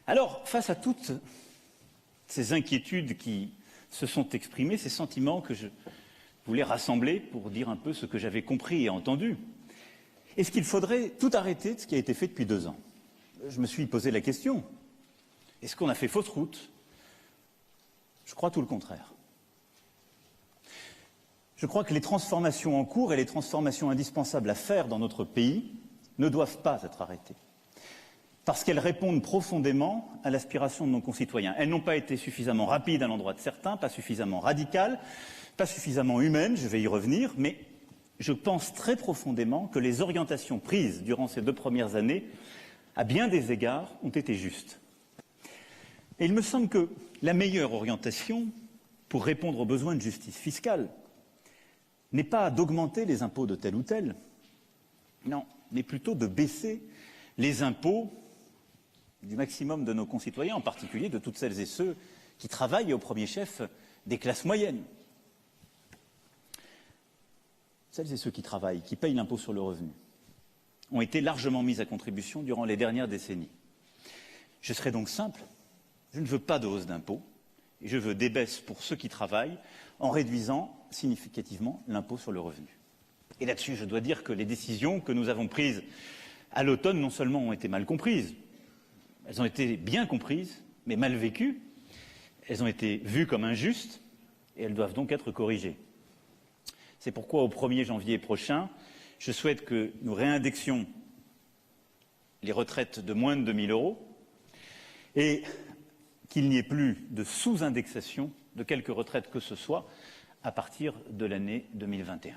Alors, face à toutes ces inquiétudes qui se sont exprimées, ces sentiments que je voulais rassembler pour dire un peu ce que j'avais compris et entendu, est-ce qu'il faudrait tout arrêter de ce qui a été fait depuis 2 ans? Je me suis posé la question. Est-ce qu'on a fait fausse route? Je crois tout le contraire. Je crois que les transformations en cours et les transformations indispensables à faire dans notre pays ne doivent pas être arrêtées, parce qu'elles répondent profondément à l'aspiration de nos concitoyens. Elles n'ont pas été suffisamment rapides à l'endroit de certains, pas suffisamment radicales, pas suffisamment humaines, je vais y revenir, mais je pense très profondément que les orientations prises durant ces 2 premières années, à bien des égards, ont été justes. Et il me semble que la meilleure orientation pour répondre aux besoins de justice fiscale n'est pas d'augmenter les impôts de tel ou tel, non, mais plutôt de baisser les impôts du maximum de nos concitoyens, en particulier de toutes celles et ceux qui travaillent, et au premier chef des classes moyennes. Celles et ceux qui travaillent, qui payent l'impôt sur le revenu, ont été largement mis à contribution durant les dernières décennies. Je serai donc simple, je ne veux pas de hausse d'impôts, et je veux des baisses pour ceux qui travaillent en réduisant significativement l'impôt sur le revenu. Et là-dessus, je dois dire que les décisions que nous avons prises à l'automne, non seulement ont été mal comprises, elles ont été bien comprises, mais mal vécues, elles ont été vues comme injustes, et elles doivent donc être corrigées. C'est pourquoi, au 1er janvier prochain, je souhaite que nous réindexions les retraites de moins de 2 000 € et qu'il n'y ait plus de sous-indexation de quelque retraite que ce soit à partir de l'année 2021.